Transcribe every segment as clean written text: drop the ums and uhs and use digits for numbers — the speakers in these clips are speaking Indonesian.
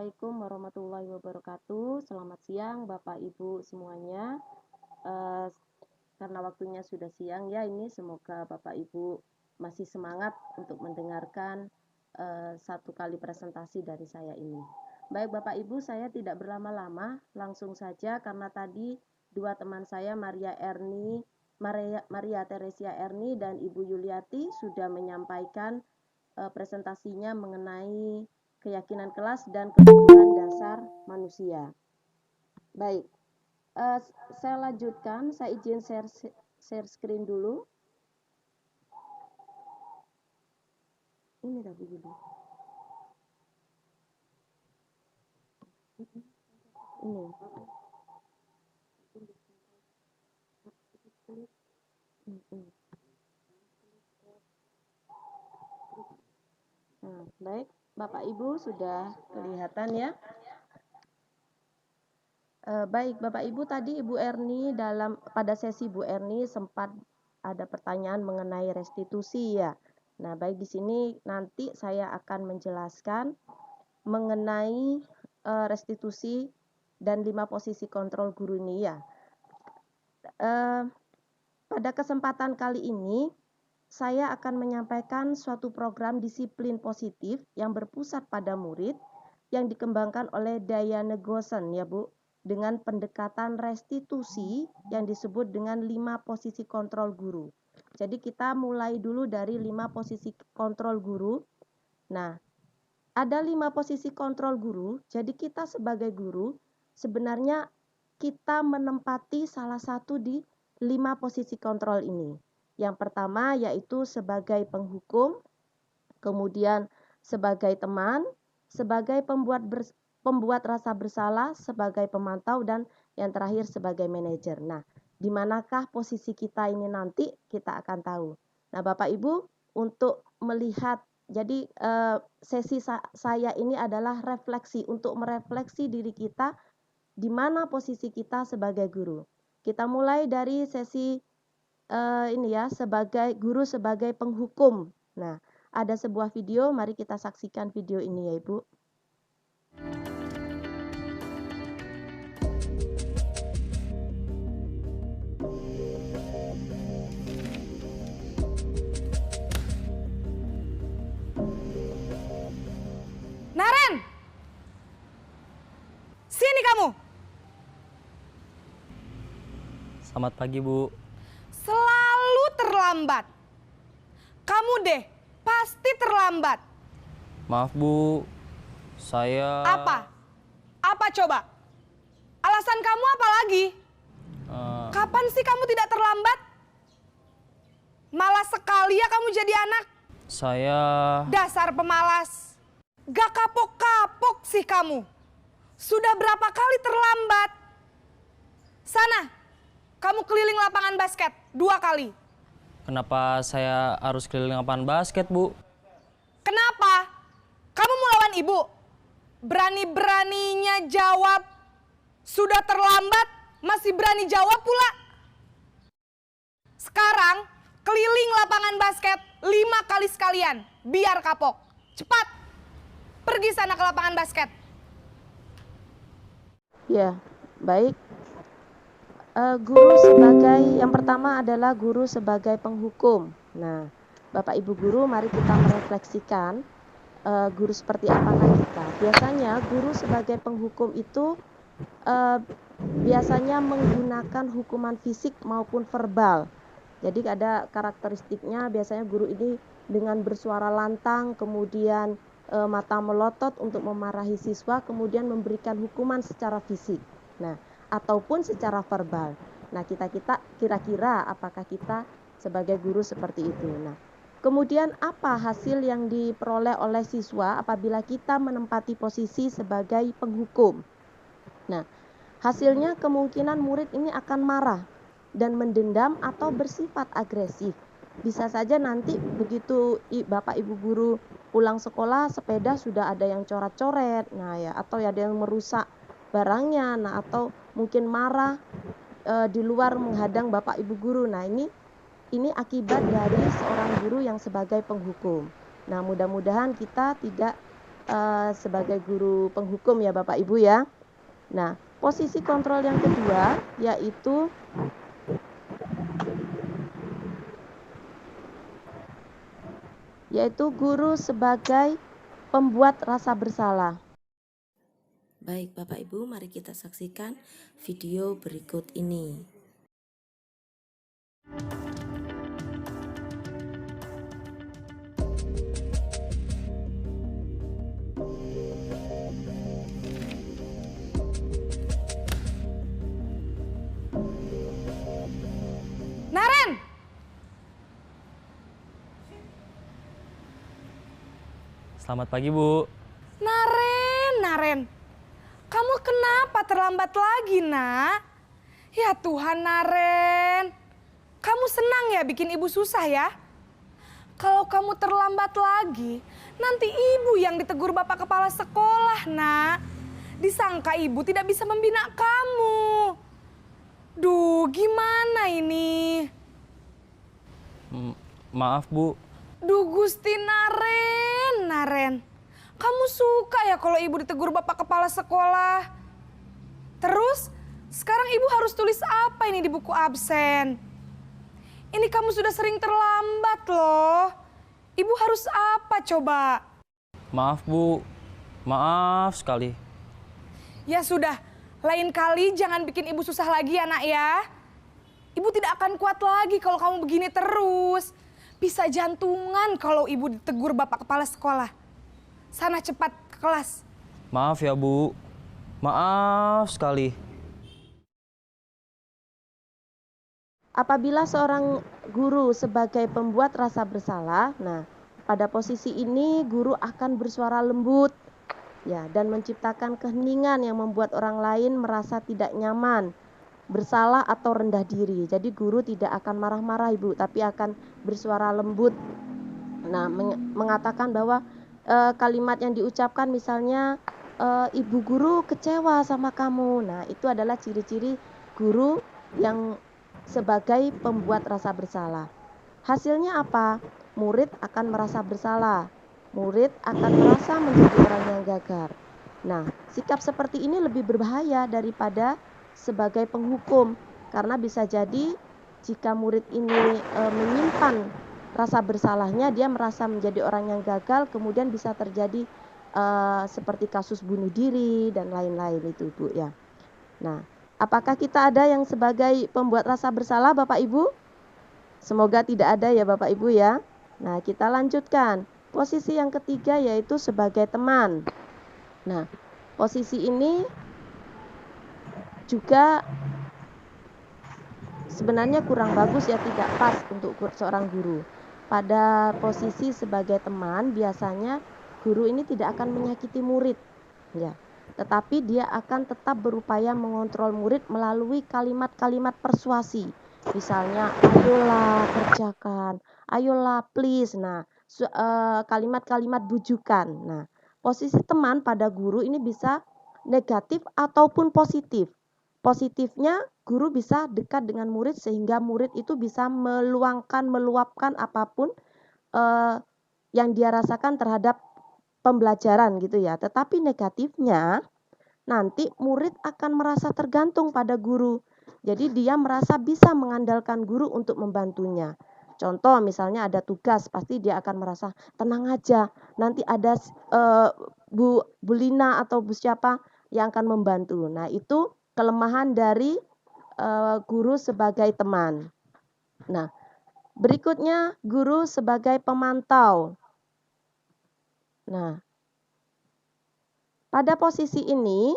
Assalamualaikum warahmatullahi wabarakatuh. Selamat siang Bapak Ibu semuanya. Eh, karena waktunya sudah siang ya, ini semoga Bapak Ibu masih semangat untuk mendengarkan satu kali presentasi dari saya ini. Baik Bapak Ibu, saya tidak berlama-lama, langsung saja karena tadi dua teman saya Maria Teresia Erni dan Ibu Yuliati sudah menyampaikan presentasinya mengenai keyakinan kelas dan kebutuhan dasar manusia. Baik, saya lanjutkan, saya izin share screen dulu. Ini tadi dulu. Ini. Nah, baik, Bapak Ibu sudah kelihatan ya. Baik Bapak Ibu, tadi Ibu Erni pada sesi Bu Erni sempat ada pertanyaan mengenai restitusi ya. Nah, baik di sini nanti saya akan menjelaskan mengenai restitusi dan 5 posisi kontrol guru ini ya. Pada kesempatan kali ini saya akan menyampaikan suatu program disiplin positif yang berpusat pada murid yang dikembangkan oleh Diane Gosen ya Bu, dengan pendekatan restitusi yang disebut dengan 5 posisi kontrol guru. Jadi kita mulai dulu dari 5 posisi kontrol guru. Nah, ada 5 posisi kontrol guru, jadi kita sebagai guru sebenarnya kita menempati salah satu di 5 posisi kontrol ini. Yang pertama yaitu sebagai penghukum, kemudian sebagai teman, sebagai pembuat rasa bersalah, sebagai pemantau, dan yang terakhir sebagai manajer. Nah, di manakah posisi kita ini nanti kita akan tahu. Nah, Bapak Ibu, untuk melihat, jadi sesi saya ini adalah refleksi, untuk merefleksi diri kita di mana posisi kita sebagai guru. Kita mulai dari sesi ini ya, sebagai guru sebagai penghukum. Nah, ada sebuah video, mari kita saksikan video ini ya Ibu. Naren! Sini kamu! Selamat pagi, Bu. Selalu terlambat. Kamu deh, pasti terlambat. Maaf, Bu. Saya... Apa? Apa coba? Alasan kamu apa lagi? Kapan sih kamu tidak terlambat? Malas sekali ya kamu jadi anak. Saya... Dasar pemalas. Gak kapok-kapok sih kamu. Sudah berapa kali terlambat? Sana, kamu keliling lapangan basket 2 kali. Kenapa saya harus keliling lapangan basket, Bu? Kenapa? Kamu mau lawan ibu? Berani-beraninya jawab. Sudah terlambat, masih berani jawab pula. Sekarang, keliling lapangan basket 5 kali sekalian. Biar kapok. Cepat, pergi sana ke lapangan basket. Ya, baik. Guru sebagai, yang pertama adalah guru sebagai penghukum. Nah, Bapak Ibu guru, mari kita merefleksikan guru seperti apakah kita. Biasanya guru sebagai penghukum itu biasanya menggunakan hukuman fisik maupun verbal. Jadi ada karakteristiknya, biasanya guru ini dengan bersuara lantang, kemudian mata melotot untuk memarahi siswa, kemudian memberikan hukuman secara fisik. Nah, ataupun secara verbal. Nah, kita kira-kira apakah kita sebagai guru seperti itu. Nah, kemudian apa hasil yang diperoleh oleh siswa apabila kita menempati posisi sebagai penghukum? Nah, hasilnya kemungkinan murid ini akan marah dan mendendam atau bersifat agresif. Bisa saja nanti begitu Bapak Ibu guru pulang sekolah, sepeda sudah ada yang coret-coret, nah ya, atau ada yang merusak barangnya, nah atau mungkin marah di luar menghadang Bapak Ibu guru. Nah, ini akibat dari seorang guru yang sebagai penghukum. Nah, mudah-mudahan kita tidak sebagai guru penghukum ya Bapak Ibu ya. Nah, posisi kontrol yang kedua yaitu guru sebagai pembuat rasa bersalah. Baik Bapak Ibu, mari kita saksikan video berikut ini. Naren! Selamat pagi, Bu. Naren. Kamu kenapa terlambat lagi, Nak? Ya Tuhan, Naren. Kamu senang ya bikin ibu susah ya? Kalau kamu terlambat lagi, nanti ibu yang ditegur bapak kepala sekolah, Nak. Disangka ibu tidak bisa membina kamu. Duh, gimana ini? Maaf, Bu. Duh, Gusti Naren. Kamu suka ya kalau ibu ditegur bapak kepala sekolah? Terus, sekarang ibu harus tulis apa ini di buku absen? Ini kamu sudah sering terlambat loh. Ibu harus apa coba? Maaf, Bu. Maaf sekali. Ya sudah, lain kali jangan bikin ibu susah lagi ya, Nak ya. Ibu tidak akan kuat lagi kalau kamu begini terus. Bisa jantungan kalau ibu ditegur bapak kepala sekolah. Sana cepat ke kelas. Maaf ya, Bu. Maaf sekali. Apabila seorang guru sebagai pembuat rasa bersalah, nah pada posisi ini guru akan bersuara lembut ya dan menciptakan keheningan yang membuat orang lain merasa tidak nyaman, bersalah atau rendah diri. Jadi guru tidak akan marah-marah Ibu, tapi akan bersuara lembut. Nah, mengatakan bahwa kalimat yang diucapkan misalnya ibu guru kecewa sama kamu. Nah, itu adalah ciri-ciri guru yang sebagai pembuat rasa bersalah. Hasilnya apa? Murid akan merasa bersalah. Murid akan merasa menjadi orang yang gagal. Nah, sikap seperti ini lebih berbahaya daripada sebagai penghukum, karena bisa jadi jika murid ini menyimpan rasa bersalahnya, dia merasa menjadi orang yang gagal, kemudian bisa terjadi seperti kasus bunuh diri dan lain-lain itu Bu ya. Nah, apakah kita ada yang sebagai pembuat rasa bersalah Bapak Ibu? Semoga tidak ada ya Bapak Ibu ya. Nah, kita lanjutkan. Posisi yang ketiga yaitu sebagai teman. Nah, posisi ini juga sebenarnya kurang bagus ya, tidak pas untuk seorang guru. Pada posisi sebagai teman, biasanya guru ini tidak akan menyakiti murid ya, tetapi dia akan tetap berupaya mengontrol murid melalui kalimat-kalimat persuasi. Misalnya, ayolah kerjakan, ayolah please. Nah, kalimat-kalimat bujukan. Nah, posisi teman pada guru ini bisa negatif ataupun positif. Positifnya, guru bisa dekat dengan murid sehingga murid itu bisa meluapkan apapun yang dia rasakan terhadap pembelajaran gitu ya. Tetapi negatifnya, nanti murid akan merasa tergantung pada guru. Jadi dia merasa bisa mengandalkan guru untuk membantunya. Contoh misalnya ada tugas, pasti dia akan merasa tenang aja. Nanti ada Bu Lina atau Bu siapa yang akan membantu. Nah, itu kelemahan dari guru sebagai teman. Nah, berikutnya guru sebagai pemantau. Nah, pada posisi ini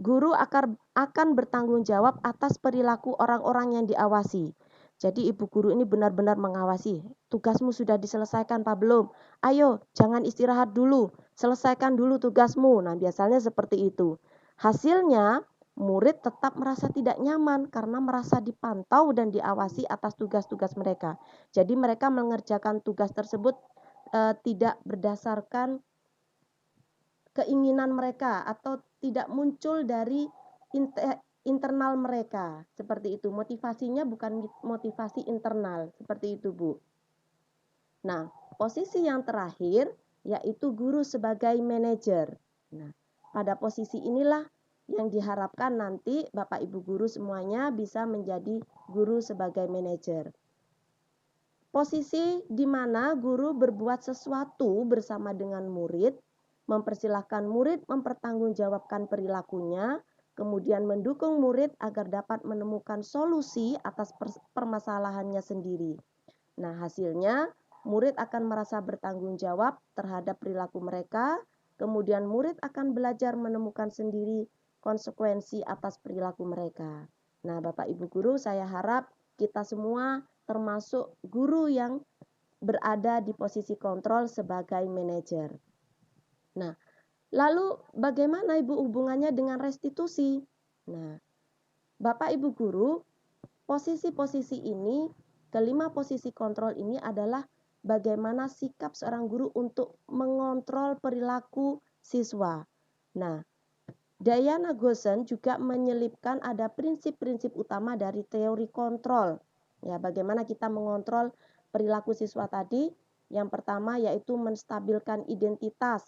guru akan bertanggung jawab atas perilaku orang-orang yang diawasi. Jadi ibu guru ini benar-benar mengawasi. Tugasmu sudah diselesaikan Pak belum? Ayo, jangan istirahat dulu. Selesaikan dulu tugasmu. Nah, biasanya seperti itu. Hasilnya, murid tetap merasa tidak nyaman karena merasa dipantau dan diawasi atas tugas-tugas mereka. Jadi mereka mengerjakan tugas tersebut tidak berdasarkan keinginan mereka atau tidak muncul dari internal mereka. Seperti itu. Motivasinya bukan motivasi internal. Seperti itu, Bu. Nah, posisi yang terakhir yaitu guru sebagai manajer. Nah, pada posisi inilah yang diharapkan nanti Bapak Ibu guru semuanya bisa menjadi guru sebagai manajer. Posisi di mana guru berbuat sesuatu bersama dengan murid, mempersilahkan murid mempertanggungjawabkan perilakunya, kemudian mendukung murid agar dapat menemukan solusi atas permasalahannya sendiri. Nah, hasilnya murid akan merasa bertanggung jawab terhadap perilaku mereka, kemudian murid akan belajar menemukan sendiri konsekuensi atas perilaku mereka. Nah, Bapak Ibu guru, saya harap kita semua termasuk guru yang berada di posisi kontrol sebagai manajer. Nah, lalu bagaimana Ibu hubungannya dengan restitusi? Nah, Bapak Ibu guru, posisi-posisi ini, kelima posisi kontrol ini adalah bagaimana sikap seorang guru untuk mengontrol perilaku siswa. Nah, Diana Gossen juga menyelipkan ada prinsip-prinsip utama dari teori kontrol. Ya, bagaimana kita mengontrol perilaku siswa tadi? Yang pertama yaitu menstabilkan identitas,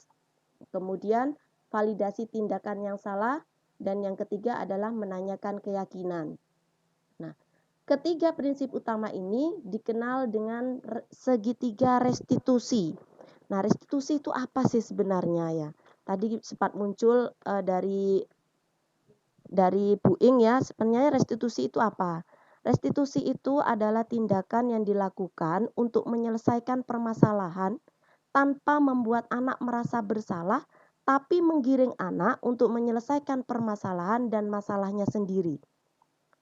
kemudian validasi tindakan yang salah, dan yang ketiga adalah menanyakan keyakinan. Nah, ketiga prinsip utama ini dikenal dengan segitiga restitusi. Nah, restitusi itu apa sih sebenarnya ya? Tadi sempat muncul dari Bu Ing ya, sebenarnya restitusi itu apa? Restitusi itu adalah tindakan yang dilakukan untuk menyelesaikan permasalahan tanpa membuat anak merasa bersalah, tapi menggiring anak untuk menyelesaikan permasalahan dan masalahnya sendiri.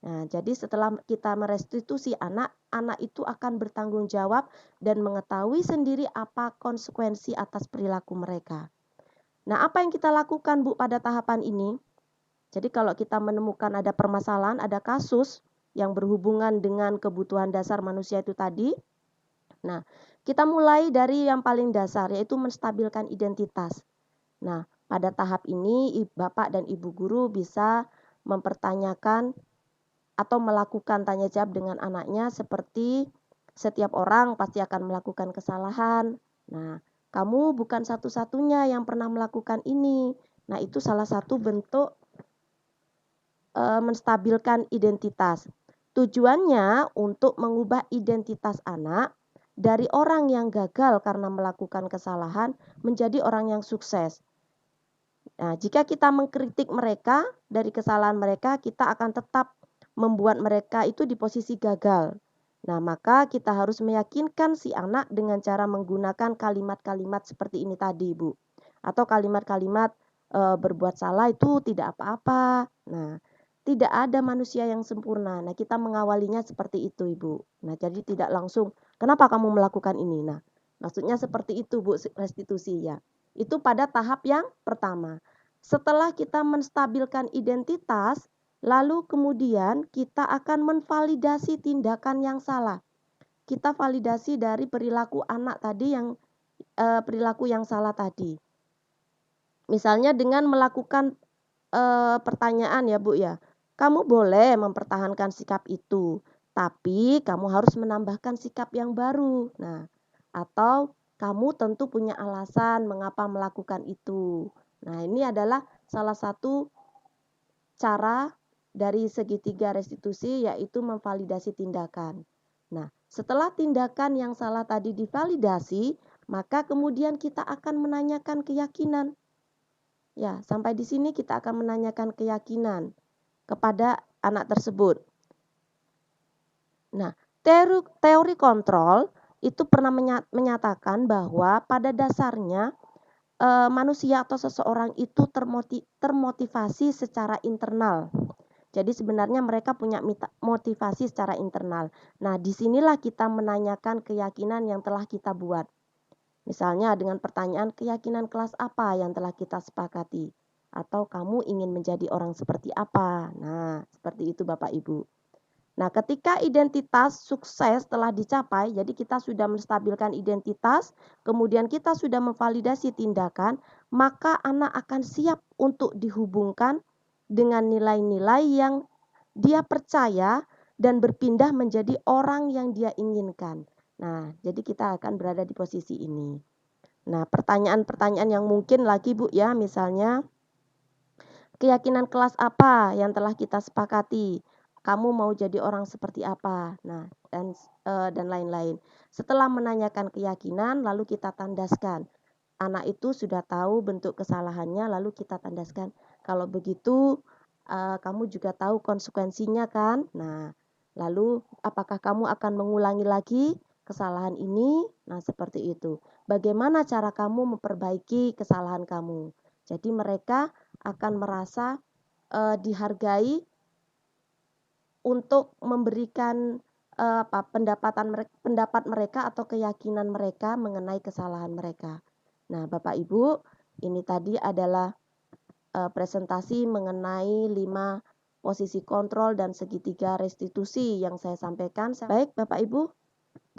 Nah, jadi setelah kita merestitusi anak, anak itu akan bertanggung jawab dan mengetahui sendiri apa konsekuensi atas perilaku mereka. Nah, apa yang kita lakukan Bu pada tahapan ini? Jadi kalau kita menemukan ada permasalahan, ada kasus yang berhubungan dengan kebutuhan dasar manusia itu tadi. Nah, kita mulai dari yang paling dasar yaitu menstabilkan identitas. Nah, pada tahap ini Bapak dan Ibu guru bisa mempertanyakan atau melakukan tanya jawab dengan anaknya seperti setiap orang pasti akan melakukan kesalahan. Nah, kamu bukan satu-satunya yang pernah melakukan ini. Nah, itu salah satu bentuk menstabilkan identitas. Tujuannya untuk mengubah identitas anak dari orang yang gagal karena melakukan kesalahan menjadi orang yang sukses. Nah, jika kita mengkritik mereka dari kesalahan mereka, kita akan tetap membuat mereka itu di posisi gagal. Nah, maka kita harus meyakinkan si anak dengan cara menggunakan kalimat-kalimat seperti ini tadi, Bu. Atau kalimat-kalimat berbuat salah itu tidak apa-apa. Nah, tidak ada manusia yang sempurna. Nah, kita mengawalinya seperti itu, Ibu. Nah, jadi tidak langsung, kenapa kamu melakukan ini? Nah, maksudnya seperti itu, Bu, restitusi ya. Itu pada tahap yang pertama. Setelah kita menstabilkan identitas, lalu kemudian kita akan menvalidasi tindakan yang salah. Kita validasi dari perilaku anak tadi yang perilaku yang salah tadi. Misalnya dengan melakukan pertanyaan ya Bu ya. Kamu boleh mempertahankan sikap itu, tapi kamu harus menambahkan sikap yang baru. Nah, atau kamu tentu punya alasan mengapa melakukan itu. Nah, ini adalah salah satu cara dari segitiga restitusi yaitu memvalidasi tindakan. Nah, setelah tindakan yang salah tadi divalidasi, maka kemudian kita akan menanyakan keyakinan. Ya, sampai di sini kita akan menanyakan keyakinan kepada anak tersebut. Nah, teori kontrol itu pernah menyatakan bahwa pada dasarnya manusia atau seseorang itu termotivasi secara internal. Jadi sebenarnya mereka punya motivasi secara internal. Nah, disinilah kita menanyakan keyakinan yang telah kita buat. Misalnya dengan pertanyaan keyakinan kelas apa yang telah kita sepakati. Atau kamu ingin menjadi orang seperti apa. Nah, seperti itu Bapak Ibu. Nah, ketika identitas sukses telah dicapai, jadi kita sudah menstabilkan identitas, kemudian kita sudah memvalidasi tindakan, maka anak akan siap untuk dihubungkan dengan nilai-nilai yang dia percaya dan berpindah menjadi orang yang dia inginkan. Nah, jadi kita akan berada di posisi ini. Nah, pertanyaan-pertanyaan yang mungkin lagi Bu ya, misalnya keyakinan kelas apa yang telah kita sepakati? Kamu mau jadi orang seperti apa? Nah, dan lain-lain. Setelah menanyakan keyakinan, lalu kita tandaskan. Anak itu sudah tahu bentuk kesalahannya, lalu kita tandaskan. Kalau begitu, kamu juga tahu konsekuensinya kan? Nah, lalu apakah kamu akan mengulangi lagi kesalahan ini? Nah, seperti itu. Bagaimana cara kamu memperbaiki kesalahan kamu? Jadi mereka akan merasa dihargai untuk memberikan pendapat mereka atau keyakinan mereka mengenai kesalahan mereka. Nah, Bapak Ibu, ini tadi adalah presentasi mengenai 5 posisi kontrol dan segitiga restitusi yang saya sampaikan. Baik, Bapak Ibu,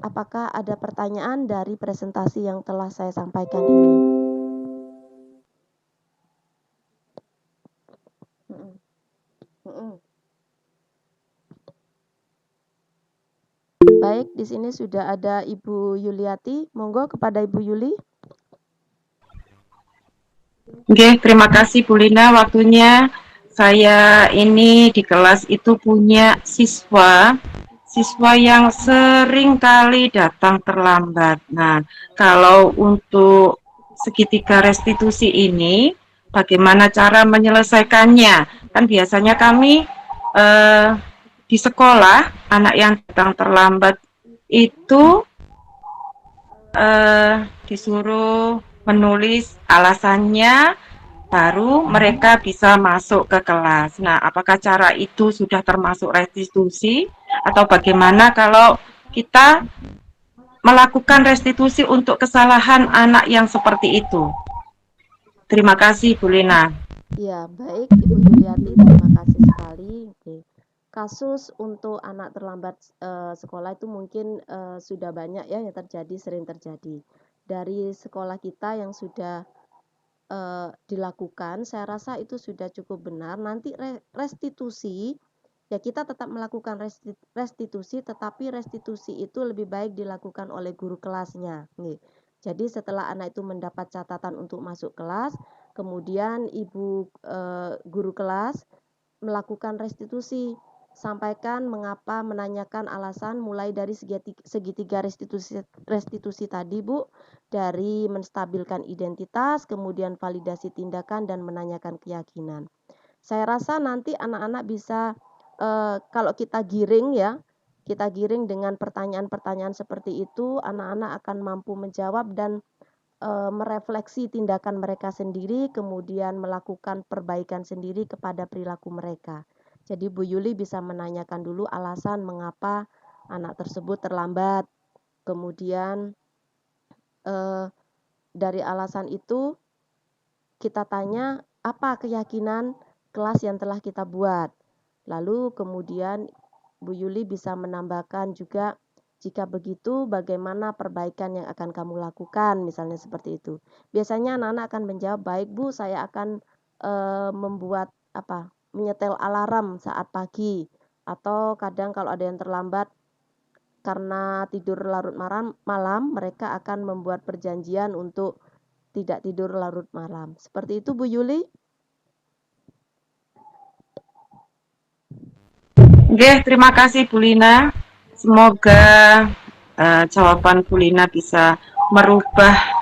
apakah ada pertanyaan dari presentasi yang telah saya sampaikan ini? Baik, di sini sudah ada Ibu Yuliati. Monggo kepada Ibu Yuli. Oke, terima kasih Bu Lina waktunya. Saya ini di kelas itu punya siswa yang sering kali datang terlambat. Nah, kalau untuk segitiga restitusi ini, bagaimana cara menyelesaikannya? Kan biasanya kami di sekolah, anak yang datang terlambat itu disuruh menulis alasannya, baru mereka bisa masuk ke kelas. Nah, apakah cara itu sudah termasuk restitusi atau bagaimana kalau kita melakukan restitusi untuk kesalahan anak yang seperti itu? Terima kasih, Bu Lina. Ya, baik Ibu Yuliati, terima kasih sekali. Oke. Kasus untuk anak terlambat sekolah itu mungkin sudah banyak ya yang terjadi, sering terjadi. Dari sekolah kita yang sudah dilakukan, saya rasa itu sudah cukup benar. Nanti restitusi, ya kita tetap melakukan restitusi, tetapi restitusi itu lebih baik dilakukan oleh guru kelasnya. Jadi setelah anak itu mendapat catatan untuk masuk kelas, kemudian ibu guru kelas melakukan restitusi. Sampaikan mengapa, menanyakan alasan mulai dari segitiga restitusi tadi Bu, dari menstabilkan identitas, kemudian validasi tindakan dan menanyakan keyakinan. Saya rasa nanti anak-anak bisa kalau kita giring dengan pertanyaan-pertanyaan seperti itu, anak-anak akan mampu menjawab dan merefleksi tindakan mereka sendiri, kemudian melakukan perbaikan sendiri kepada perilaku mereka. Jadi Bu Yuli bisa menanyakan dulu alasan mengapa anak tersebut terlambat. Kemudian dari alasan itu kita tanya apa keyakinan kelas yang telah kita buat. Lalu kemudian Bu Yuli bisa menambahkan juga, jika begitu bagaimana perbaikan yang akan kamu lakukan, misalnya seperti itu. Biasanya anak-anak akan menjawab, baik Bu, saya akan membuat menyetel alarm saat pagi, atau kadang kalau ada yang terlambat karena tidur larut malam, mereka akan membuat perjanjian untuk tidak tidur larut malam. Seperti itu Bu Yuli. Oke, terima kasih Bu Lina. Semoga jawaban Bu Lina bisa merubah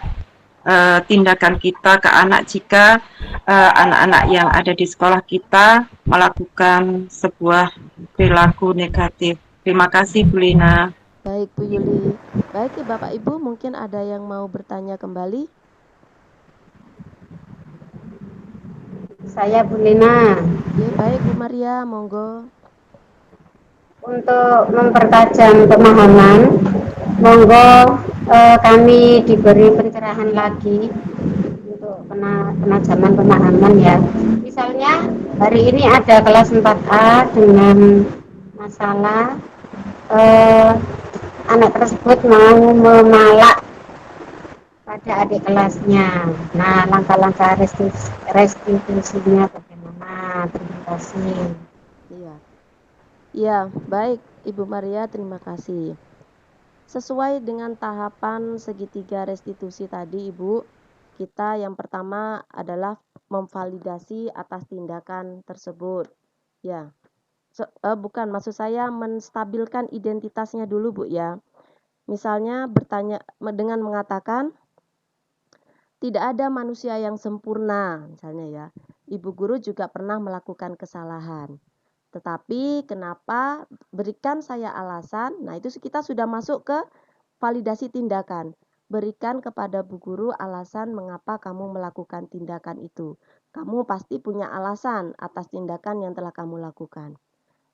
tindakan kita ke anak jika anak-anak yang ada di sekolah kita melakukan sebuah perilaku negatif. Terima kasih Bu Lina. Baik Bu Yuli. Baik Bapak Ibu, mungkin ada yang mau bertanya kembali? Saya Bu Lina. Ya, baik Bu Maria, monggo. Untuk mempertajam pemahaman, monggo kami diberi pencerahan lagi untuk penajaman pemahaman ya. Misalnya hari ini ada kelas 4A dengan masalah anak tersebut mau memalak pada adik kelasnya. Nah, langkah-langkah restitusinya bagaimana? Terima kasih. Iya. Ya, baik Ibu Maria, terima kasih. Sesuai dengan tahapan segitiga restitusi tadi, Ibu, kita yang pertama adalah memvalidasi atas tindakan tersebut. Ya, bukan, maksud saya menstabilkan identitasnya dulu, Bu, ya. Misalnya bertanya dengan mengatakan, tidak ada manusia yang sempurna, misalnya ya. Ibu guru juga pernah melakukan kesalahan. Tetapi kenapa, berikan saya alasan. Nah, itu kita sudah masuk ke validasi tindakan. Berikan kepada Bu Guru alasan mengapa kamu melakukan tindakan itu. Kamu pasti punya alasan atas tindakan yang telah kamu lakukan.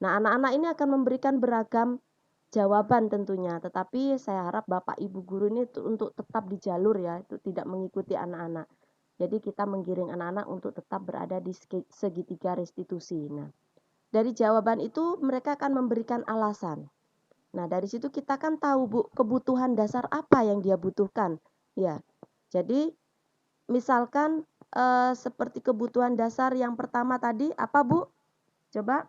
Nah, anak-anak ini akan memberikan beragam jawaban tentunya, tetapi saya harap Bapak Ibu guru ini untuk tetap di jalur ya, itu tidak mengikuti anak-anak. Jadi kita menggiring anak-anak untuk tetap berada di segitiga restitusi. Nah, dari jawaban itu mereka akan memberikan alasan. Nah, dari situ kita kan tahu, Bu, kebutuhan dasar apa yang dia butuhkan. Ya. Jadi misalkan seperti kebutuhan dasar yang pertama tadi apa, Bu? Coba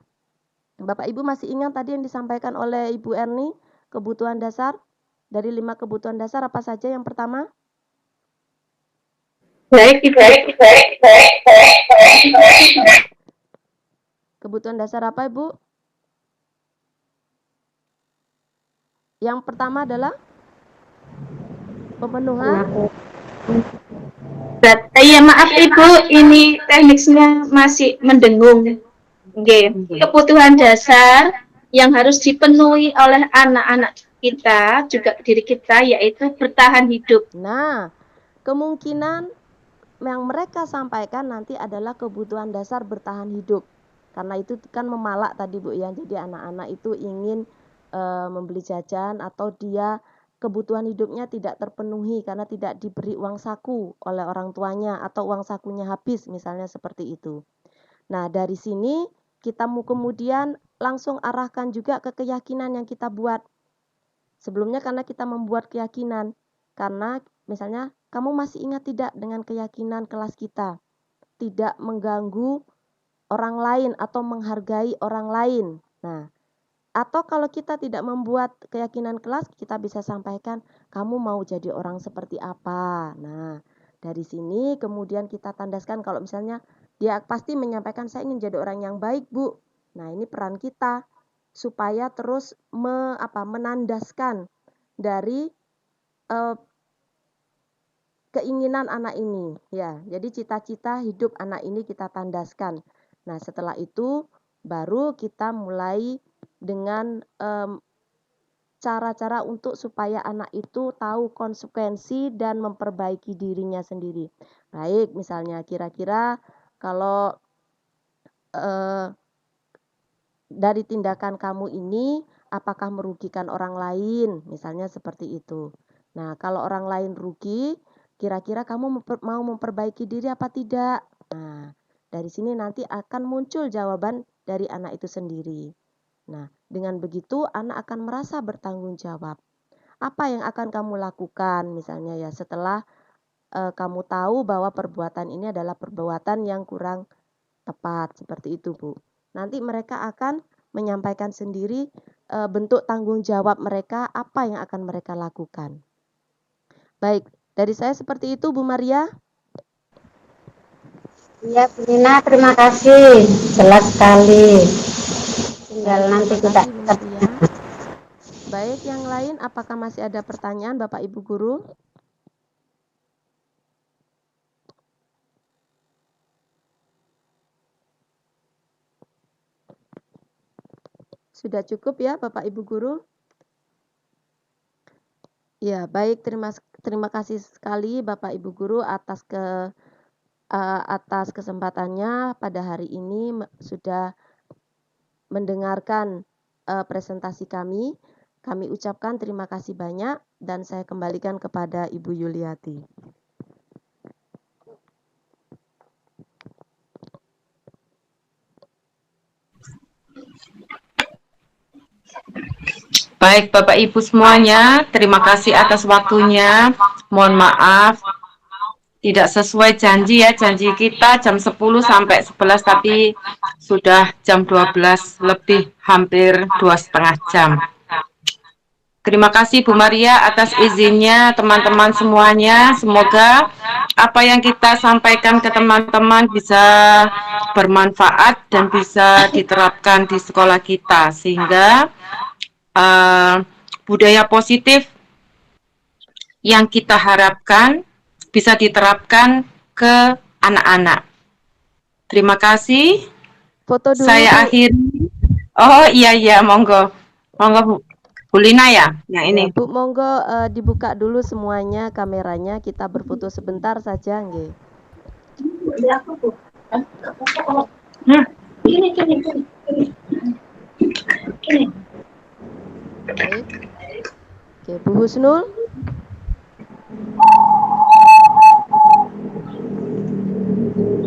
Bapak Ibu masih ingat tadi yang disampaikan oleh Ibu Erni, kebutuhan dasar? Dari 5 kebutuhan dasar apa saja yang pertama? Baik, Ibu. Kebutuhan dasar apa, Ibu? Yang pertama adalah pemenuhan. Iya, maaf Ibu, ini tekniknya masih mendengung. Oke. Kebutuhan dasar yang harus dipenuhi oleh anak-anak kita, juga diri kita, yaitu bertahan hidup. Nah, kemungkinan yang mereka sampaikan nanti adalah kebutuhan dasar bertahan hidup. Karena itu kan memalak tadi, Bu, ya. Jadi anak-anak itu ingin membeli jajan atau dia kebutuhan hidupnya tidak terpenuhi karena tidak diberi uang saku oleh orang tuanya atau uang sakunya habis, misalnya seperti itu. Nah, dari sini kita kemudian langsung arahkan juga ke keyakinan yang kita buat. Sebelumnya karena kita membuat keyakinan, karena misalnya kamu masih ingat tidak dengan keyakinan kelas kita? Tidak mengganggu orang lain atau menghargai orang lain. Nah, atau kalau kita tidak membuat keyakinan kelas, kita bisa sampaikan, kamu mau jadi orang seperti apa? Nah, dari sini kemudian kita tandaskan kalau misalnya dia pasti menyampaikan, saya ingin jadi orang yang baik, Bu. Nah, ini peran kita supaya terus menandaskan dari keinginan anak ini. Ya, jadi cita-cita hidup anak ini kita tandaskan. Nah, setelah itu baru kita mulai dengan cara-cara untuk supaya anak itu tahu konsekuensi dan memperbaiki dirinya sendiri. Baik, misalnya kira-kira kalau dari tindakan kamu ini apakah merugikan orang lain, misalnya seperti itu. Nah, kalau orang lain rugi, kira-kira kamu mau memperbaiki diri apa tidak? Nah, dari sini nanti akan muncul jawaban dari anak itu sendiri. Nah, dengan begitu anak akan merasa bertanggung jawab. Apa yang akan kamu lakukan misalnya ya setelah kamu tahu bahwa perbuatan ini adalah perbuatan yang kurang tepat, seperti itu, Bu. Nanti mereka akan menyampaikan sendiri bentuk tanggung jawab mereka, apa yang akan mereka lakukan. Baik, dari saya seperti itu, Bu Maria. Iya, Bu Nina, terima kasih. Jelas sekali. Tinggal nanti kita. Baik, yang lain apakah masih ada pertanyaan Bapak Ibu guru? Sudah cukup ya Bapak Ibu guru? Ya, baik, terima kasih sekali Bapak Ibu guru atas kesempatannya pada hari ini sudah mendengarkan presentasi kami. Kami ucapkan terima kasih banyak dan saya kembalikan kepada Ibu Yuliati. Baik Bapak Ibu semuanya, terima kasih atas waktunya. Mohon maaf tidak sesuai janji ya, janji kita jam 10 sampai 11 tapi sudah jam 12 lebih, hampir 2,5 jam. Terima kasih Bu Maria atas izinnya teman-teman semuanya. Semoga apa yang kita sampaikan ke teman-teman bisa bermanfaat dan bisa diterapkan di sekolah kita sehingga budaya positif yang kita harapkan bisa diterapkan ke anak-anak. Terima kasih. Foto dulu, Saya Bu. akhiri. Oh iya, monggo. Monggo Bu. Bu Lina ya, yang ini. Ya, Bu, monggo dibuka dulu semuanya kameranya, kita berfoto sebentar saja, nggih. Baik. Oke, Bu Husnul.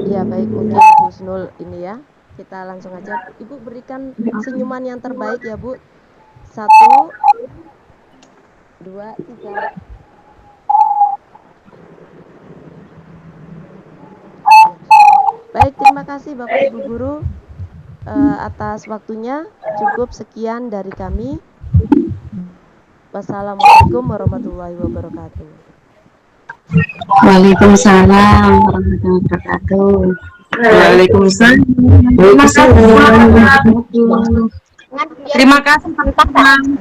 Ya, baik, mungkin Bu Husnul ini ya. Kita langsung aja. Ibu berikan senyuman yang terbaik ya, Bu. 1, 2, 3. Baik, terima kasih Bapak Ibu Guru atas waktunya. Cukup sekian dari kami. Wassalamualaikum warahmatullahi wabarakatuh. Waalaikumsalam warahmatullahi wabarakatuh. Waalaikumsalam. Terima kasih. Terima kasih teman-teman.